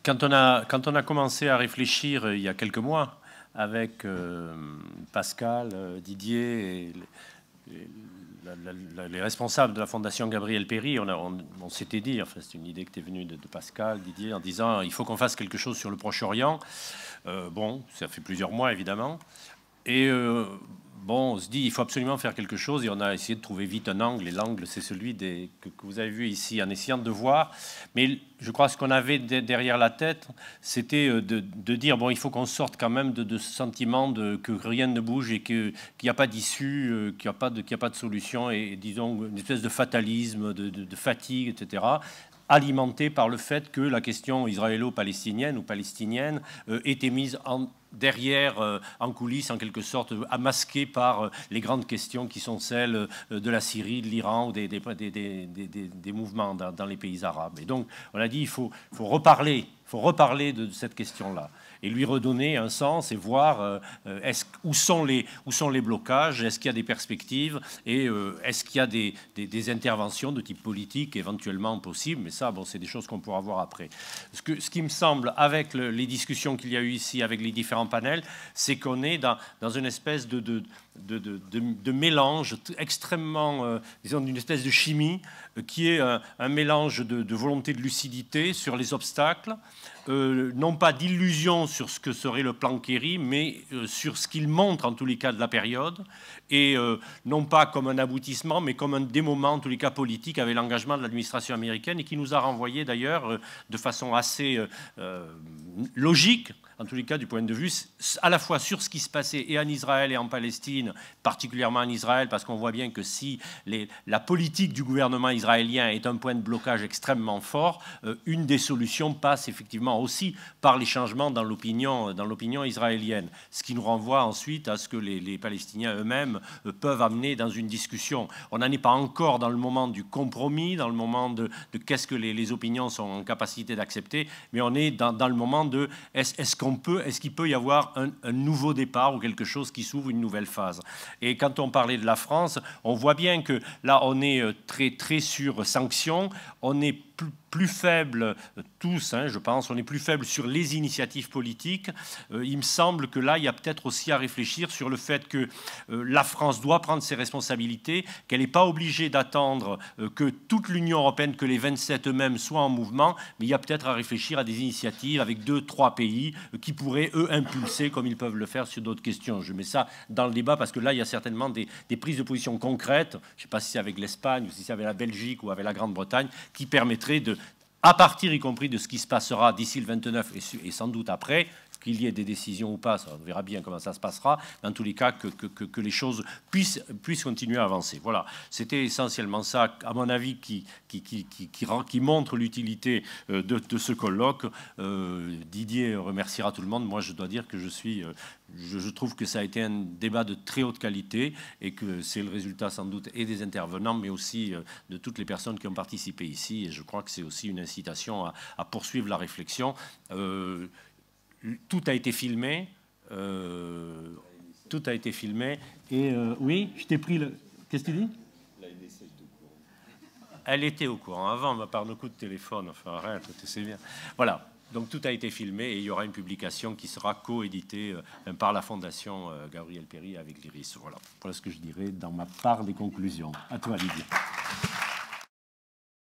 Quand on a commencé à réfléchir il y a quelques mois avec Pascal, Didier et les responsables de la Fondation Gabriel Péri, on s'était dit, enfin c'est une idée qui était venue de Pascal, Didier, en disant il faut qu'on fasse quelque chose sur le Proche-Orient. Bon, ça fait plusieurs mois évidemment. Et bon, on se dit il faut absolument faire quelque chose et on a essayé de trouver vite un angle. Et l'angle, c'est celui que vous avez vu ici, en essayant de voir. Mais je crois que ce qu'on avait derrière la tête, c'était de dire bon, il faut qu'on sorte quand même de ce sentiment que rien ne bouge et qu'il n'y a pas d'issue, qu'il n'y a pas de solution et disons une espèce de fatalisme, de fatigue, etc. Alimenté par le fait que la question israélo-palestinienne ou palestinienne était mise derrière, en coulisses, en quelque sorte, masquée par les grandes questions qui sont celles de la Syrie, de l'Iran ou des mouvements dans les pays arabes. Et donc, on a dit il faut reparler de cette question-là et lui redonner un sens et voir où sont les blocages, est-ce qu'il y a des perspectives et est-ce qu'il y a des interventions de type politique éventuellement possibles. Mais ça, bon, c'est des choses qu'on pourra voir après. Ce qui me semble, avec les discussions qu'il y a eu ici, avec les différents panels, c'est qu'on est dans une espèce de mélange extrêmement, disons, d'une espèce de chimie qui est un mélange de volonté de lucidité sur les obstacles, non pas d'illusion sur ce que serait le plan Kerry, mais sur ce qu'il montre en tous les cas de la période, et non pas comme un aboutissement, mais comme un démouement en tous les cas politique avec l'engagement de l'administration américaine, et qui nous a renvoyé d'ailleurs de façon assez logique, en tous les cas du point de vue à la fois sur ce qui se passait et en Israël et en Palestine, particulièrement en Israël, parce qu'on voit bien que si la politique du gouvernement israélien est un point de blocage extrêmement fort, une des solutions passe effectivement aussi par les changements dans l'opinion israélienne. Ce qui nous renvoie ensuite à ce que les Palestiniens eux-mêmes peuvent amener dans une discussion. On n'en est pas encore dans le moment du compromis, dans le moment de qu'est-ce que les opinions sont en capacité d'accepter, mais on est dans le moment de est-ce qu'il peut y avoir un nouveau départ ou quelque chose qui s'ouvre, une nouvelle phase. Et quand on parlait de la France, on voit bien que là, on est très sur sanctions, on est plus faible tous, hein, je pense, on est plus faible sur les initiatives politiques. Il me semble que là, il y a peut-être aussi à réfléchir sur le fait que la France doit prendre ses responsabilités, qu'elle n'est pas obligée d'attendre que toute l'Union européenne, que les 27 eux-mêmes soient en mouvement, mais il y a peut-être à réfléchir à des initiatives avec 2-3 pays qui pourraient, eux, impulser comme ils peuvent le faire sur d'autres questions. Je mets ça dans le débat parce que là, il y a certainement des prises de position concrètes, je ne sais pas si c'est avec l'Espagne ou si c'est avec la Belgique ou avec la Grande-Bretagne, qui permettraient à partir y compris de ce qui se passera d'ici le 29 et sans doute après, qu'il y ait des décisions ou pas, on verra bien comment ça se passera, dans tous les cas que les choses puissent continuer à avancer. Voilà, c'était essentiellement ça, à mon avis, qui montre l'utilité de ce colloque. Didier remerciera tout le monde. Moi, je dois dire que je trouve que ça a été un débat de très haute qualité et que c'est le résultat sans doute et des intervenants, mais aussi de toutes les personnes qui ont participé ici. Et je crois que c'est aussi une incitation à poursuivre la réflexion. Tout a été filmé. Tout a été filmé. Et oui, je t'ai pris le... Qu'est-ce que tu dis? Elle était au courant avant, par nos coups de téléphone. Enfin, arrête, c'est bien. Voilà. Donc tout a été filmé et il y aura une publication qui sera coéditée par la Fondation Gabriel Péri avec l'IRIS. Voilà ce que je dirais dans ma part des conclusions. À toi, Lydia.